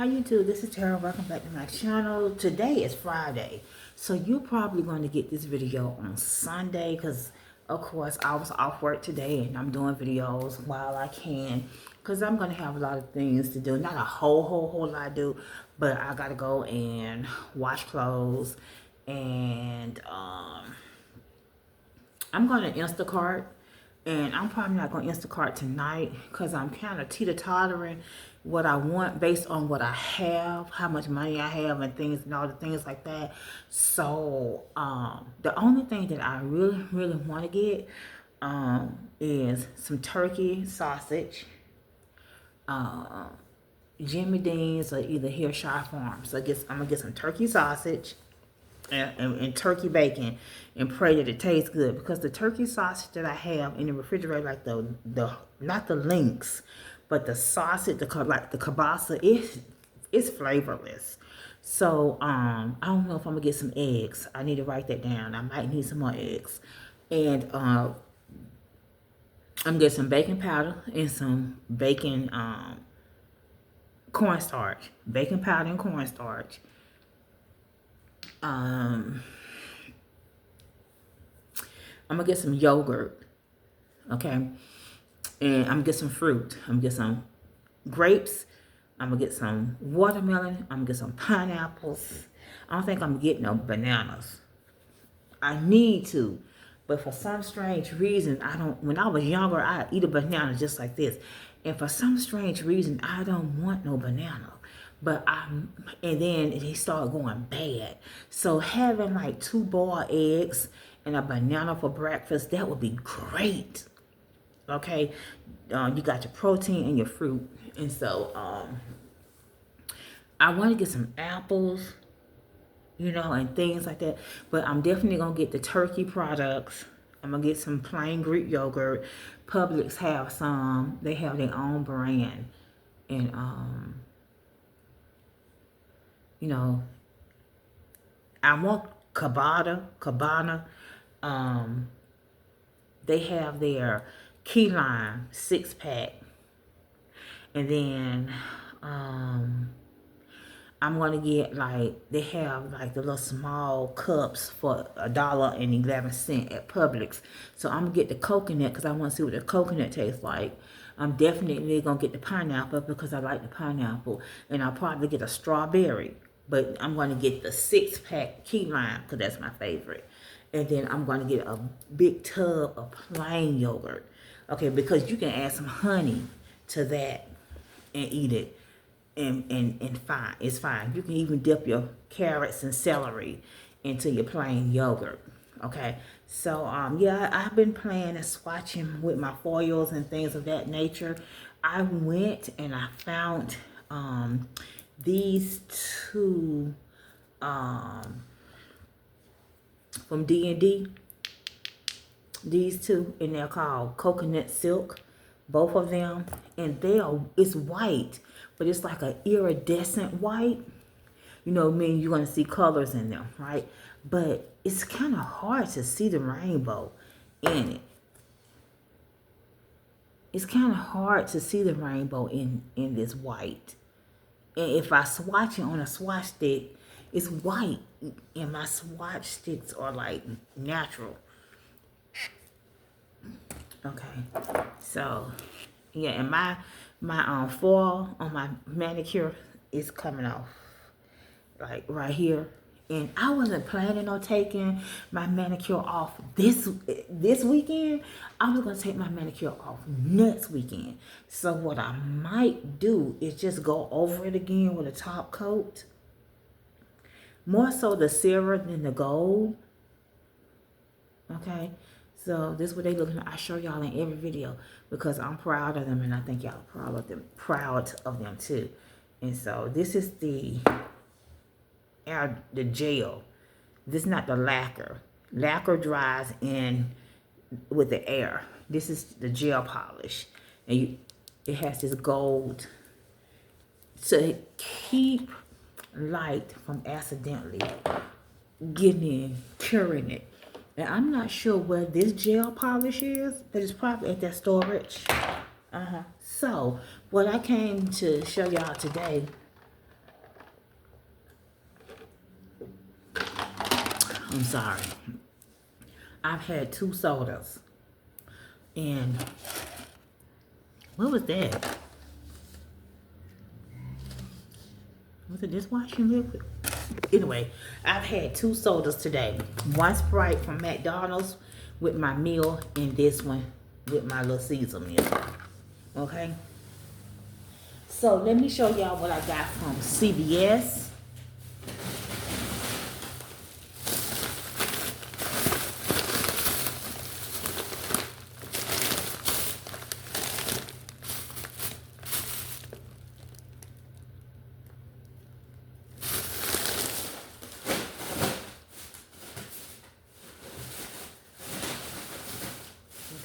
How you do? This is Tara. Welcome back to my channel. Today is Friday, so you're probably going to get this video on Sunday because, of course, I was off work today and I'm doing videos while I can because I'm going to have a lot of things to do. Not a whole lot to do, but I got to go and wash clothes and I'm going to Instacart. And I'm probably not going to Instacart tonight because I'm kind of teeter-tottering what I want based on what I have, how much money I have and things and all the things like that. So the only thing that I really want to get is some turkey sausage, Jimmy Dean's or either Hershey Farms. So I'm going to get some turkey sausage and turkey bacon and pray that it tastes good, because the turkey sausage that I have in the refrigerator, like the not the links, but the sausage, like the kielbasa, it's flavorless. So I don't know if I'm gonna get some eggs. I need to write that down. I might need some more eggs. And I'm gonna get some baking powder and some bacon cornstarch. Baking powder and cornstarch. I'm gonna get some yogurt, okay, and I'm gonna get some fruit. I'm gonna get some grapes. I'm gonna get some watermelon. I'm gonna get some pineapples. I don't think I'm getting no bananas. I need to, but for some strange reason, I don't. When I was younger, I eat a banana just like this, and for some strange reason, I don't want no banana. But and then he started going bad. So having like 2 boiled eggs and a banana for breakfast, that would be great. Okay, you got your protein and your fruit, and so I want to get some apples, and things like that. But I'm definitely gonna get the turkey products. I'm gonna get some plain Greek yogurt. Publix have some. They have their own brand, and I want Cabana. They have their key lime 6-pack, and then I'm gonna get they have the little small cups for $1.11 at Publix. So I'm gonna get the coconut because I want to see what the coconut tastes like. I'm definitely gonna get the pineapple because I like the pineapple, and I'll probably get a strawberry. But I'm gonna get the 6-pack key lime because that's my favorite. And then I'm gonna get a big tub of plain yogurt. Okay, because you can add some honey to that and eat it. And fine, it's fine. You can even dip your carrots and celery into your plain yogurt. Okay, so yeah, I've been playing and swatching with my foils and things of that nature. I went and I found these 2 from D&D. These 2, and they're called Coconut Silk, both of them, and it's white, but it's like an iridescent white. You're going to see colors in them, right? But it's kind of hard to see the rainbow in it. It's kind of hard to see the rainbow in this white. And if I swatch it on a swatch stick, it's white, and my swatch sticks are natural. Okay, so yeah, and my foil on my manicure is coming off right here, and I wasn't planning on taking my manicure off this weekend. I was gonna take my manicure off next weekend. So what I might do is just go over it again with a top coat, more so the silver than the gold. Okay, so this is what they look like. I show y'all in every video because I'm proud of them, and I think y'all are proud of them too. And so this is the gel. This is not the lacquer. Lacquer dries in with the air. This is the gel polish, and it has this gold to keep light from accidentally getting in, curing it. And I'm not sure where this gel polish is, but it's probably at that storage. So what I came to show y'all today I'm sorry. I've had 2 sodas. And what was that? Was it dishwashing liquid? Anyway, I've had 2 sodas today. One Sprite from McDonald's with my meal, and this one with my little Caesar meal. Okay? So let me show y'all what I got from CVS.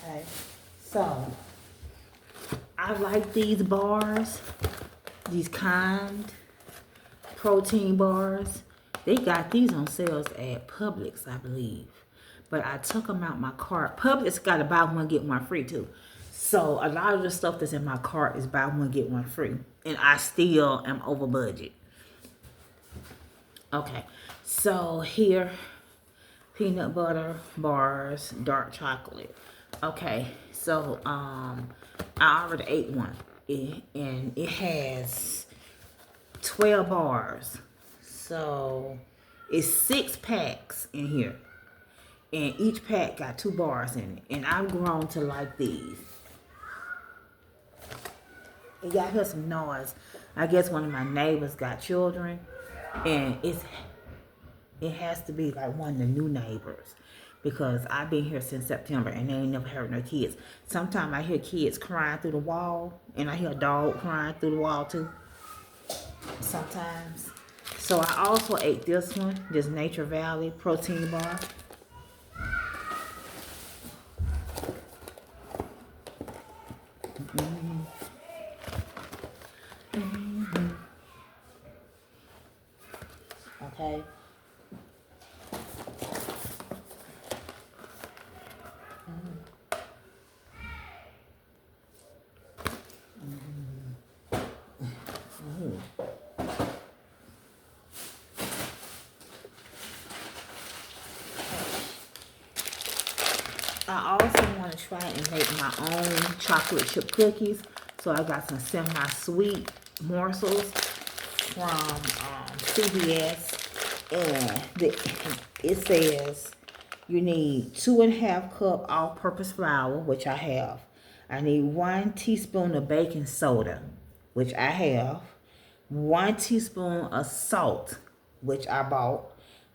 Okay, so I like these bars, these kind protein bars. They got these on sales at Publix, I believe. But I took them out my cart. Publix got a buy one, get one free too. So a lot of the stuff that's in my cart is buy one, get one free. And I still am over budget. Okay, so here, peanut butter bars, dark chocolate. Okay, so I already ate one. And it has 12 bars. So it's 6 packs in here. And each pack got 2 bars in it. And I've grown to like these. Y'all hear some noise. I guess one of my neighbors got children. And it has to be like one of the new neighbors. Because I've been here since September and they ain't never heard no kids. Sometimes I hear kids crying through the wall. And I hear a dog crying through the wall too. Sometimes. So I also ate this one. This Nature Valley protein bar. Okay. I also want to try and make my own chocolate chip cookies. So I got some semi-sweet morsels from CVS. And it says you need 2.5 cup all-purpose flour, which I have. I need 1 teaspoon of baking soda, which I have. 1 teaspoon of salt, which I bought.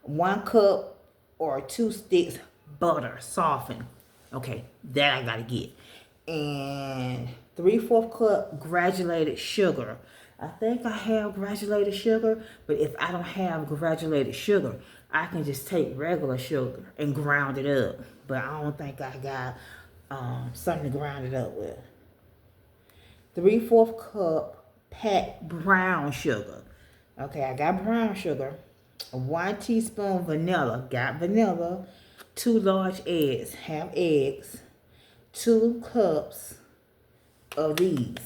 1 cup or 2 sticks butter, softened. Okay, that I gotta get. And 3/4 cup granulated sugar. I think I have granulated sugar, but if I don't have granulated sugar, I can just take regular sugar and ground it up. But I don't think I got something to ground it up with. 3/4 cup packed brown sugar. Okay, I got brown sugar. 1 teaspoon vanilla. Got vanilla. 2 large eggs. Have eggs. 2 cups of these.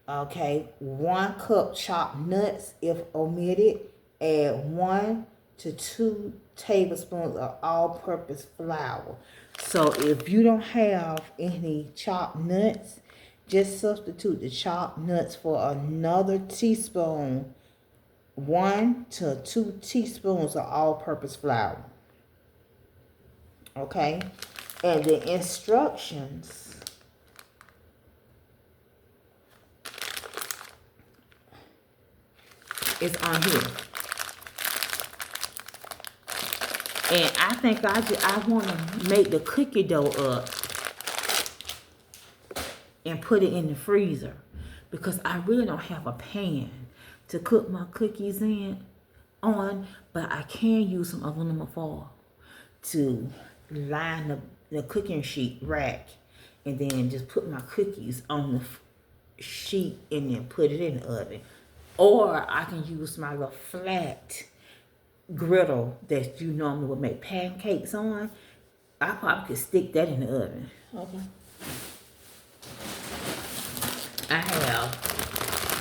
Okay, 1 cup chopped nuts if omitted. Add 1 to 2 tablespoons of all-purpose flour. So if you don't have any chopped nuts, just substitute the chopped nuts for another teaspoon. 1 to 2 teaspoons of all-purpose flour. Okay, and the instructions is on here. And I think I want to make the cookie dough up and put it in the freezer because I really don't have a pan to cook my cookies on, but I can use some aluminum foil to line the cooking sheet rack and then just put my cookies on the sheet and then put it in the oven. Or I can use my little flat griddle that you normally would make pancakes on. I probably could stick that in the oven. Okay. I have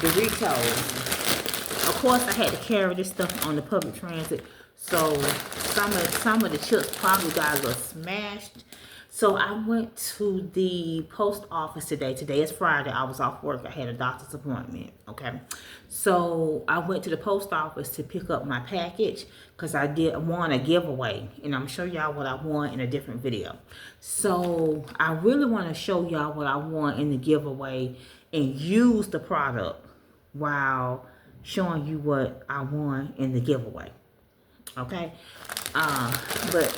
Doritos. Of course, I had to carry this stuff on the public transit, So some of the chips probably got a little smashed. So I went to the post office today. Today is Friday. I was off work. I had a doctor's appointment. Okay. So I went to the post office to pick up my package because I did want a giveaway. And I'm show y'all what I won in a different video. So I really want to show y'all what I won in the giveaway and use the product while showing you what I won in the giveaway. Okay. But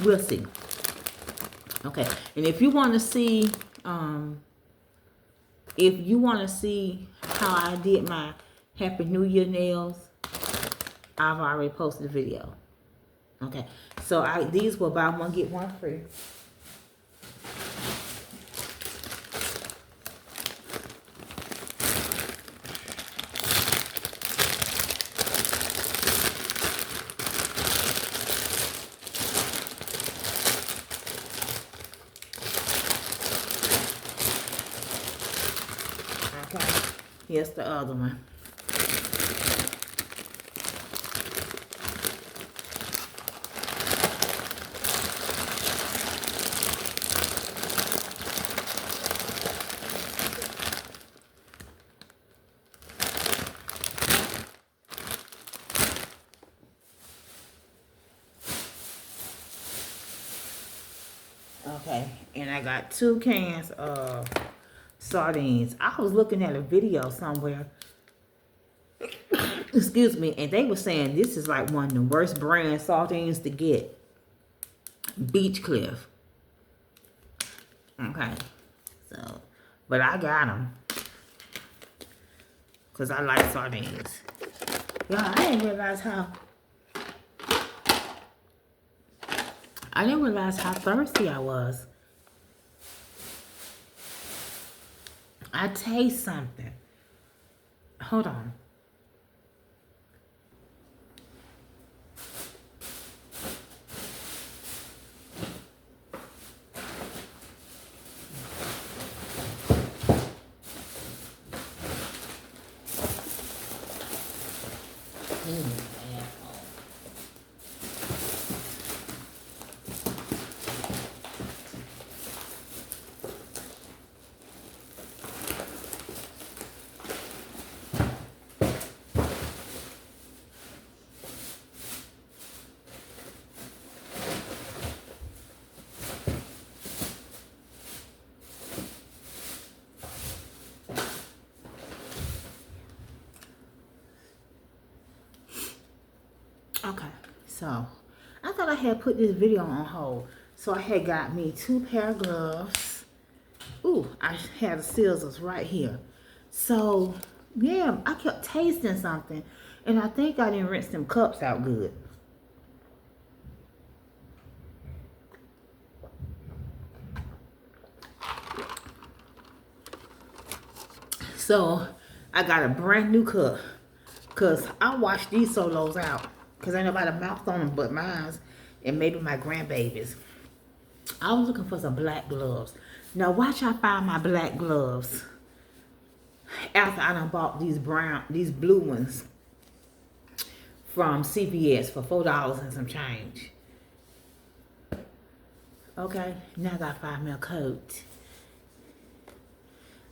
we'll see. Okay, and if you want to see, how I did my Happy New Year nails, I've already posted a video. Okay, so these were buy one get one free. Okay, here's the other one. Okay, and I got 2 cans of sardines. I was looking at a video somewhere, excuse me, and they were saying this is like one of the worst brand sardines to get. Beach Cliff. Okay, so, but I got them because I like sardines. Y'all, I didn't realize how thirsty I was. I taste something. Hold on. Okay, so I thought I had put this video on hold. So I had got me 2 pair of gloves. Ooh, I had the scissors right here. So, yeah, I kept tasting something. And I think I didn't rinse them cups out good. So, I got a brand new cup. Because I washed these solos out. Because ain't nobody mouthed on them but mine and maybe my grandbabies. I was looking for some black gloves. Now watch I find my black gloves after I done bought these blue ones from CVS for $4 and some change. Okay, now I gotta find me a coat.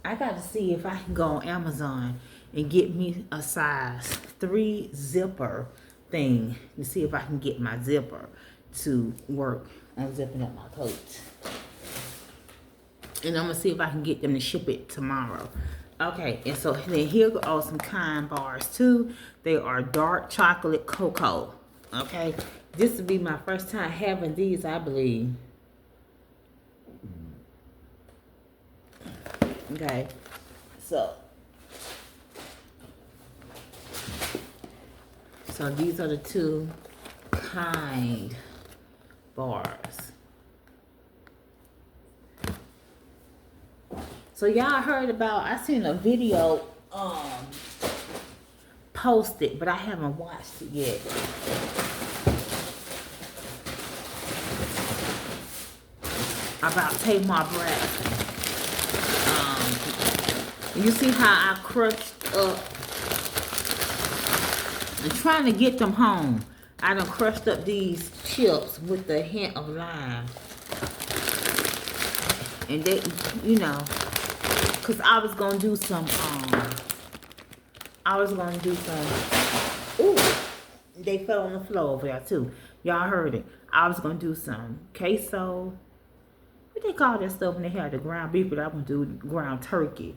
I gotta see if I can go on Amazon and get me a size 3 zipper thing to see if I can get my zipper to work on zipping up my coat. And I'm gonna see if I can get them to ship it tomorrow. Okay, and so then here are some Kind bars too. They are dark chocolate cocoa. Okay, this will be my first time having these, I believe. Okay, so these are the 2 Kind bars. So y'all heard about, I seen a video posted, but I haven't watched it yet. About Tamar Braxton. You see how I crushed up I'm trying to get them home. I done crushed up these chips with the hint of lime. And they, you know, because I was going to do some, ooh, they fell on the floor over there too. Y'all heard it. I was going to do some queso. What they call that stuff when they have the ground beef, but I want to do ground turkey.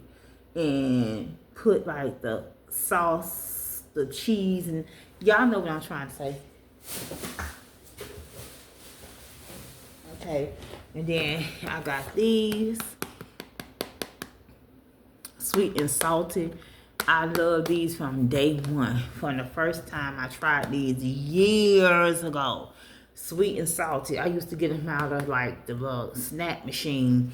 And put like the sauce, the cheese, and y'all know what I'm trying to say. Okay, and then I got these sweet and salty. I love these from day one. From the first time I tried these years ago. Sweet and salty. I used to get them out of like the little snack machine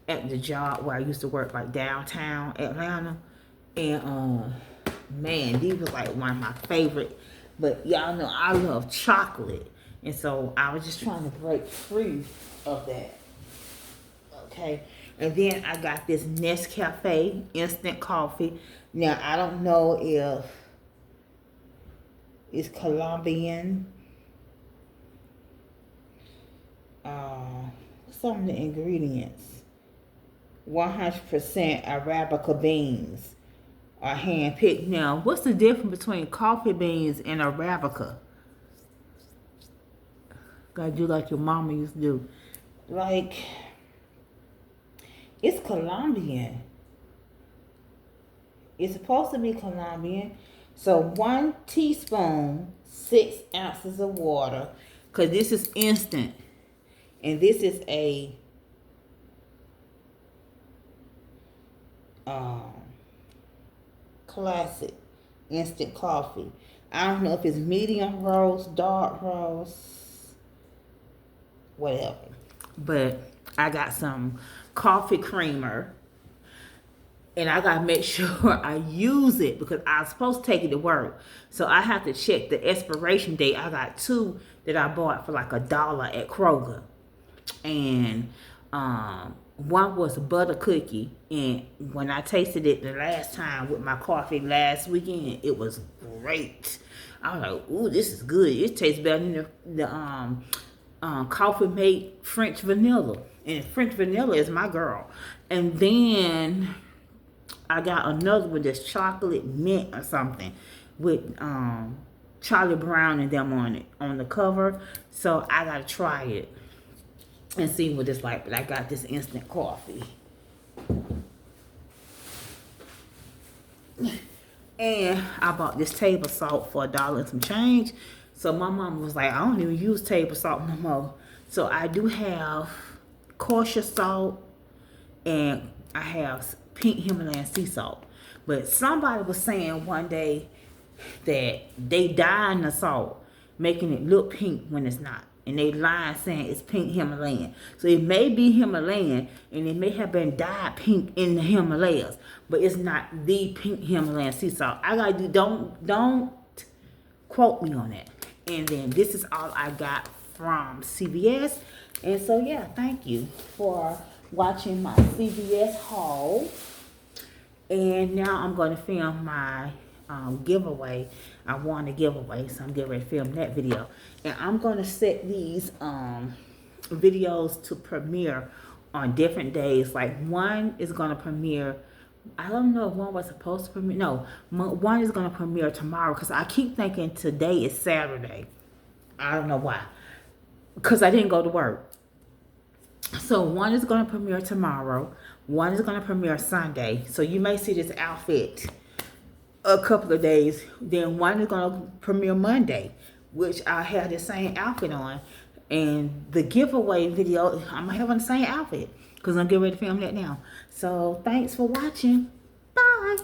at the job where I used to work, like downtown Atlanta. And man, these were like one of my favorite. But y'all know I love chocolate. And so I was just trying to break free of that. Okay. And then I got this Nescafe instant coffee. Now, I don't know if it's Colombian. Some of the ingredients. 100% Arabica beans are hand-picked. Now, what's the difference between coffee beans and Arabica? Gotta do like your mama used to do. Like, it's Colombian. It's supposed to be Colombian. So 1 teaspoon, 6 ounces of water. Because this is instant. And this is a classic instant coffee. I don't know if it's medium roast, dark roast, whatever. But I got some coffee creamer. And I got to make sure I use it because I was supposed to take it to work. So I have to check the expiration date. I got 2 that I bought for like $1 at Kroger. And one was a butter cookie. And when I tasted it the last time with my coffee last weekend, it was great. I was like, ooh, this is good. It tastes better than the coffee made French vanilla. And French vanilla is my girl. And then I got another one that's chocolate mint or something with Charlie Brown and them on it on the cover. So I gotta try it and see what it's like. But I got this instant coffee. And I bought this table salt for $1 and some change. So my mom was like, I don't even use table salt no more. So I do have kosher salt and I have pink Himalayan sea salt. But somebody was saying one day that they dye in the salt, making it look pink when it's not. And they lying saying it's pink Himalayan. So it may be Himalayan and it may have been dyed pink in the Himalayas, but it's not the pink Himalayan sea salt. I gotta do, don't quote me on that. And then this is all I got from CVS. And so yeah, thank you for watching my CVS haul. And now I'm going to film my giveaway. I won a giveaway, so I'm getting ready to film that video. And I'm going to set these videos to premiere on different days. Like one is going to premiere, I don't know if one was supposed to premiere. No, one is going to premiere tomorrow because I keep thinking today is Saturday. I don't know why. Because I didn't go to work. So one is going to premiere tomorrow. One is going to premiere Sunday. So you may see this outfit a couple of days. Then one is going to premiere Monday, which I have the same outfit on. And the giveaway video, I'm going to have on the same outfit because I'm getting ready to film that now. So thanks for watching. Bye.